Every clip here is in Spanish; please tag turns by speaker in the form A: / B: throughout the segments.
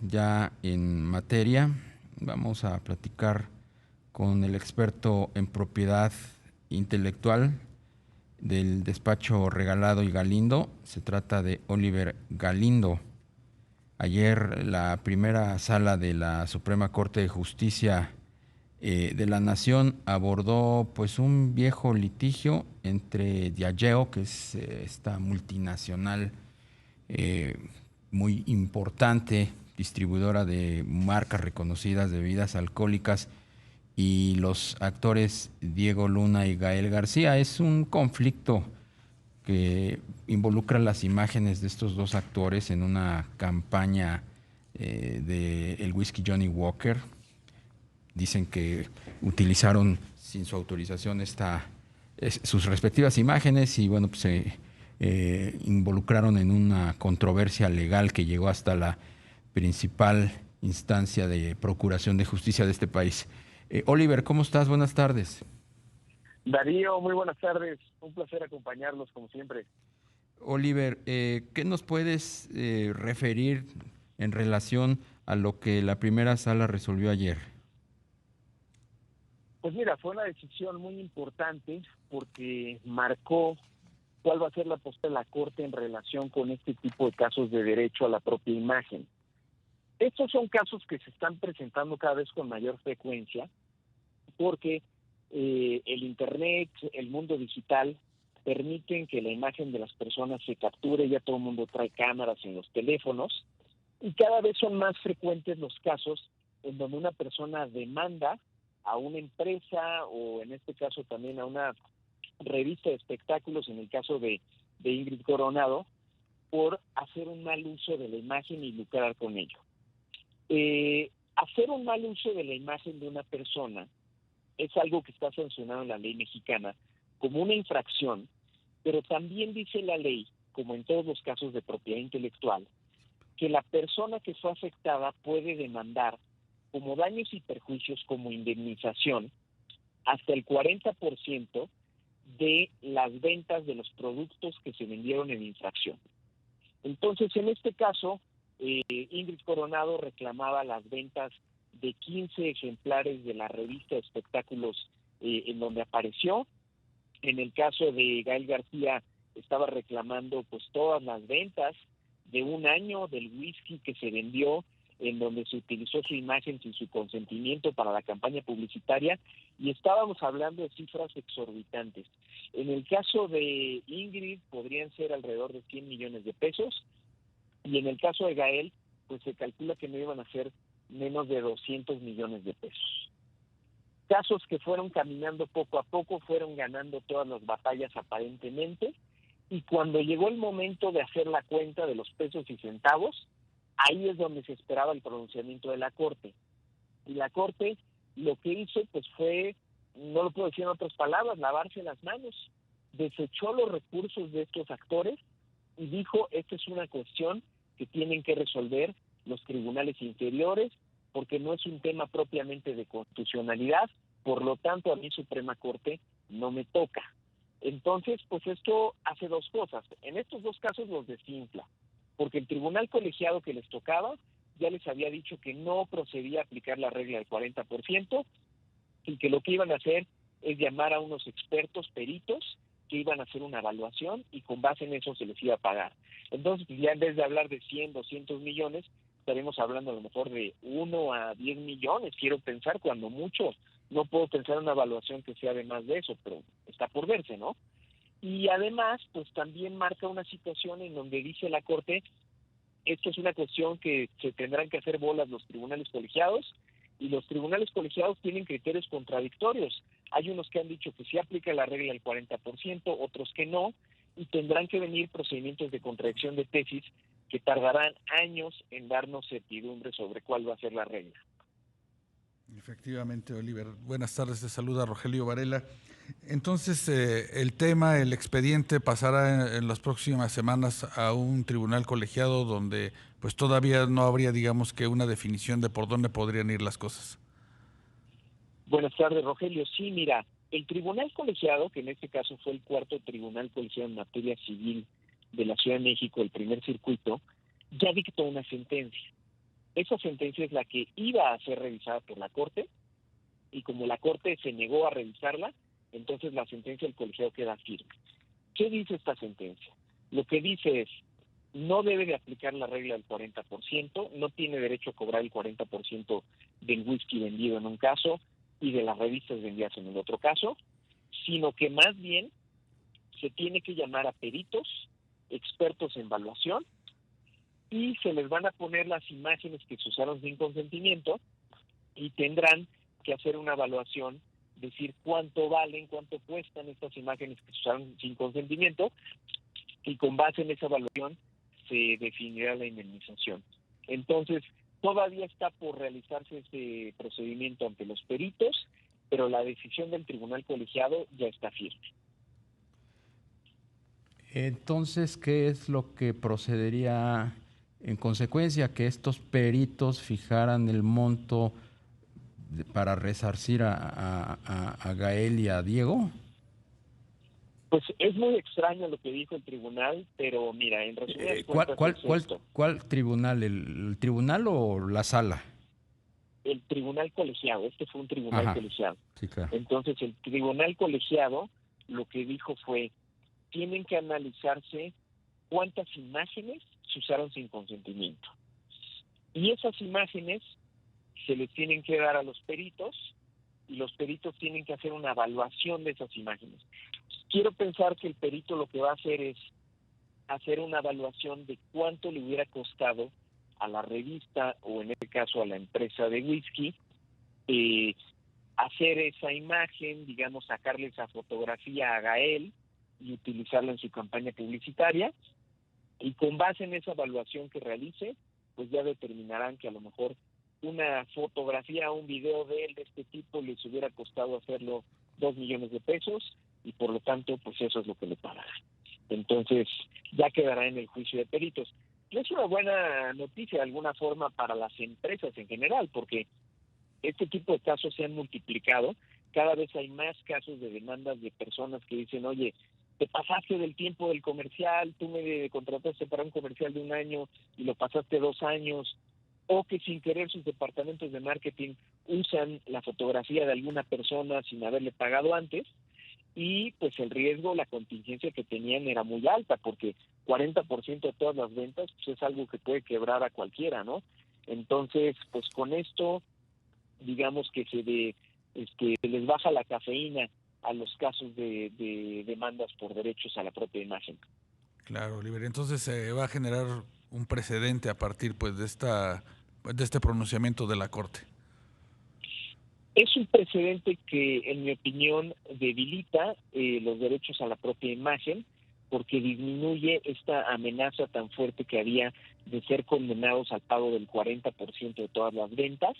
A: ya en materia. Vamos a platicar con el experto en propiedad intelectual del despacho Regalado y Galindo. Se trata de Oliver Galindo. Ayer la primera sala de la Suprema Corte de Justicia de la Nación abordó pues un viejo litigio entre Diageo, que es esta multinacional eh, muy importante, distribuidora de marcas reconocidas de bebidas alcohólicas, y los actores Diego Luna y Gael García. Es un conflicto que involucra las imágenes de estos dos actores en una campaña de el whisky Johnny Walker. Dicen que utilizaron sin su autorización sus respectivas imágenes y bueno, pues se involucraron en una controversia legal que llegó hasta la principal instancia de procuración de justicia de este país. Oliver, ¿cómo estás? Buenas tardes.
B: Darío, muy buenas tardes. Un placer acompañarlos como siempre.
A: Oliver, ¿qué nos puedes referir en relación a lo que la primera sala resolvió ayer?
B: Pues mira, fue una decisión muy importante porque marcó cuál va a ser la postura de la Corte en relación con este tipo de casos de derecho a la propia imagen. Estos son casos que se están presentando cada vez con mayor frecuencia porque el Internet, el mundo digital, permiten que la imagen de las personas se capture. Ya todo el mundo trae cámaras en los teléfonos y cada vez son más frecuentes los casos en donde una persona demanda a una empresa o en este caso también a una revista de espectáculos, en el caso de Ingrid Coronado, por hacer un mal uso de la imagen y lucrar con ello. Hacer un mal uso de la imagen de una persona es algo que está sancionado en la ley mexicana como una infracción, pero también dice la ley, como en todos los casos de propiedad intelectual, que la persona que fue afectada puede demandar como daños y perjuicios, como indemnización, hasta el 40% de las ventas de los productos que se vendieron en infracción. Entonces, en este caso, Ingrid Coronado reclamaba las ventas de 15 ejemplares de la revista de espectáculos en donde apareció. En el caso de Gael García, estaba reclamando pues todas las ventas de un año del whisky que se vendió, en donde se utilizó su imagen sin su consentimiento para la campaña publicitaria, y estábamos hablando de cifras exorbitantes. En el caso de Ingrid podrían ser alrededor de 100 millones de pesos, y en el caso de Gael, pues se calcula que no iban a ser menos de 200 millones de pesos. Casos que fueron caminando poco a poco, fueron ganando todas las batallas aparentemente, y cuando llegó el momento de hacer la cuenta de los pesos y centavos, ahí es donde se esperaba el pronunciamiento de la Corte. Y la Corte lo que hizo pues fue, no lo puedo decir en otras palabras, lavarse las manos. Desechó los recursos de estos actores y dijo, esta es una cuestión que tienen que resolver los tribunales inferiores, porque no es un tema propiamente de constitucionalidad, por lo tanto a mí Suprema Corte no me toca. Entonces, pues esto hace dos cosas. En estos dos casos los desinfla, porque el tribunal colegiado que les tocaba ya les había dicho que no procedía a aplicar la regla del 40% y que lo que iban a hacer es llamar a unos expertos peritos que iban a hacer una evaluación y con base en eso se les iba a pagar. Entonces, ya en vez de hablar de 100, 200 millones, estaremos hablando a lo mejor de 1 a 10 millones, quiero pensar, cuando mucho. No puedo pensar en una evaluación que sea de más de eso, pero está por verse, ¿no? Y además, pues también marca una situación en donde dice la Corte, esto es una cuestión que se tendrán que hacer bolas los tribunales colegiados, y los tribunales colegiados tienen criterios contradictorios. Hay unos que han dicho que sí aplica la regla del 40%, otros que no, y tendrán que venir procedimientos de contradicción de tesis que tardarán años en darnos certidumbre sobre cuál va a ser la regla.
C: Efectivamente, Oliver. Buenas tardes, te saluda Rogelio Varela. Entonces, el tema, el expediente pasará en las próximas semanas a un tribunal colegiado donde pues todavía no habría, digamos, que una definición de por dónde podrían ir las cosas.
B: Buenas tardes, Rogelio. Sí, mira, el tribunal colegiado, que en este caso fue el cuarto tribunal colegiado en materia civil de la Ciudad de México, el primer circuito, ya dictó una sentencia. esa sentencia es la que iba a ser revisada por la Corte, y como la Corte se negó a revisarla, entonces la sentencia del colegiado queda firme. ¿Qué dice esta sentencia? Lo que dice es, no debe de aplicar la regla del 40%, no tiene derecho a cobrar el 40% del whisky vendido en un caso y de las revistas vendidas en el otro caso, sino que más bien se tiene que llamar a peritos, expertos en evaluación, y se les van a poner las imágenes que se usaron sin consentimiento y tendrán que hacer una evaluación, decir cuánto valen, cuánto cuestan estas imágenes que se usaron sin consentimiento, y con base en esa evaluación se definirá la indemnización. Entonces, todavía está por realizarse ese procedimiento ante los peritos, pero la decisión del tribunal colegiado ya está firme.
A: Entonces, ¿qué es lo que procedería en consecuencia? Que estos peritos fijaran el monto para resarcir a Gael y a Diego.
B: Pues es muy extraño lo que dijo el tribunal, pero mira, en resumidas cuentas
A: ¿Cuál tribunal? ¿El tribunal o la sala?
B: El tribunal colegiado, este fue un tribunal colegiado.
A: Sí, claro.
B: Entonces el tribunal colegiado lo que dijo fue, tienen que analizarse cuántas imágenes se usaron sin consentimiento. Y esas imágenes se les tienen que dar a los peritos, y los peritos tienen que hacer una evaluación de esas imágenes. Quiero pensar que el perito lo que va a hacer es hacer una evaluación de cuánto le hubiera costado a la revista, o en este caso a la empresa de whisky, hacer esa imagen, digamos, sacarle esa fotografía a Gael y utilizarla en su campaña publicitaria, y con base en esa evaluación que realice, pues ya determinarán que a lo mejor una fotografía o un video de él de este tipo les hubiera costado hacerlo 2 millones de pesos, y por lo tanto, pues eso es lo que le pagará. Entonces, ya quedará en el juicio de peritos. Y es una buena noticia de alguna forma para las empresas en general, porque este tipo de casos se han multiplicado. Cada vez hay más casos de demandas de personas que dicen, oye, te pasaste del tiempo del comercial, tú me contrataste para un comercial de 1 año y lo pasaste 2 años, o que sin querer sus departamentos de marketing usan la fotografía de alguna persona sin haberle pagado antes, y pues el riesgo, la contingencia que tenían era muy alta, porque 40% de todas las ventas pues es algo que puede quebrar a cualquiera, ¿no? Entonces, pues con esto, digamos que se les baja la cafeína a los casos de demandas por derechos a la propia imagen.
C: Claro, Oliver. Entonces se va a generar un precedente a partir pues de este pronunciamiento de la Corte.
B: Es un precedente que, en mi opinión, debilita los derechos a la propia imagen, porque disminuye esta amenaza tan fuerte que había de ser condenados al pago del 40% de todas las ventas.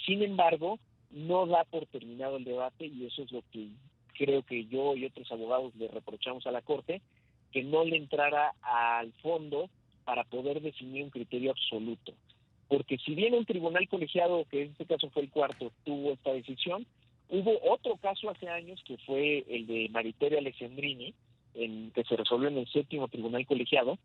B: Sin embargo, no da por terminado el debate, y eso es lo que creo que yo y otros abogados le reprochamos a la Corte, que no le entrara al fondo para poder definir un criterio absoluto. Porque si bien un tribunal colegiado, que en este caso fue el cuarto, tuvo esta decisión, hubo otro caso hace años que fue el de Mariteria Alessandrini, que se resolvió en el 7º tribunal colegiado,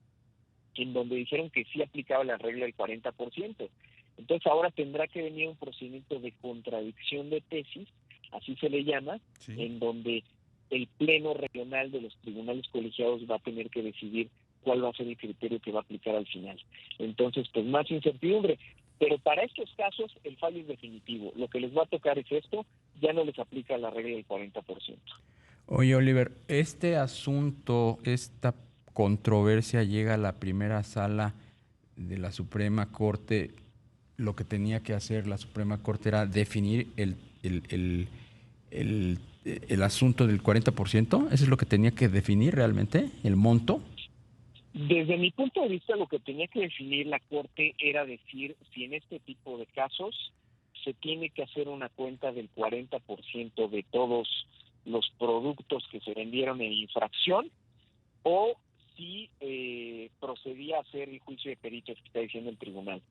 B: en donde dijeron que sí aplicaba la regla del 40%. Entonces ahora tendrá que venir un procedimiento de contradicción de tesis, así se le llama, sí, en donde el pleno regional de los tribunales colegiados va a tener que decidir cuál va a ser el criterio que va a aplicar al final. Entonces, pues más incertidumbre. Pero para estos casos el fallo es definitivo. Lo que les va a tocar es esto, ya no les aplica la regla del 40%.
A: Oye, Oliver, este asunto, esta controversia llega a la primera sala de la Suprema Corte. Lo que tenía que hacer la Suprema Corte era definir el asunto del 40%. ¿Eso es lo que tenía que definir realmente, el monto?
B: Desde mi punto de vista, lo que tenía que definir la Corte era decir si en este tipo de casos se tiene que hacer una cuenta del 40% de todos los productos que se vendieron en infracción, o si procedía a hacer el juicio de peritos que está diciendo el tribunal.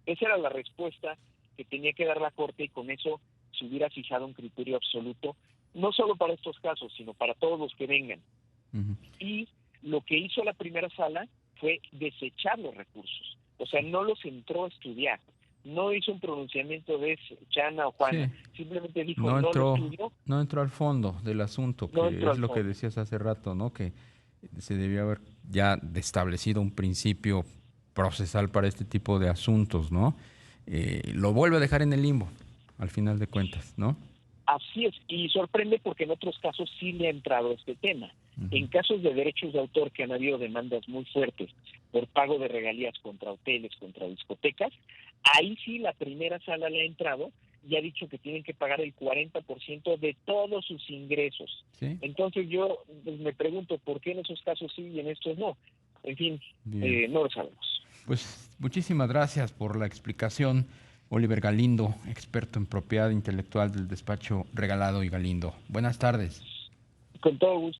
B: Esa era la respuesta que tenía que dar la Corte, y con eso se hubiera fijado un criterio absoluto, no solo para estos casos, sino para todos los que vengan. Uh-huh. Y lo que hizo la primera sala fue desechar los recursos, O sea, no los entró a estudiar. No hizo un pronunciamiento de Chana o Juana.
A: Sí.
B: Simplemente dijo,
A: No
B: no lo
A: entró,
B: estudió.
A: no entró al fondo del asunto,
B: No
A: que
B: entró
A: es
B: al
A: lo que
B: fondo.
A: decías hace rato, ¿no? Que se debió haber ya establecido un principio procesal para este tipo de asuntos, ¿no? Lo vuelve a dejar en el limbo, al final de cuentas, ¿no?
B: Así es, y sorprende porque en otros casos sí le ha entrado este tema. En casos de derechos de autor que han habido demandas muy fuertes por pago de regalías contra hoteles, contra discotecas, ahí sí la primera sala le ha entrado y ha dicho que tienen que pagar el 40% de todos sus ingresos.
A: Sí.
B: Entonces yo pues, me pregunto por qué en esos casos sí y en estos no. En fin,
A: Bien.
B: no lo sabemos.
A: Pues muchísimas gracias por la explicación, Oliver Galindo, experto en propiedad intelectual del despacho Regalado y Galindo. Buenas tardes.
B: Con todo gusto.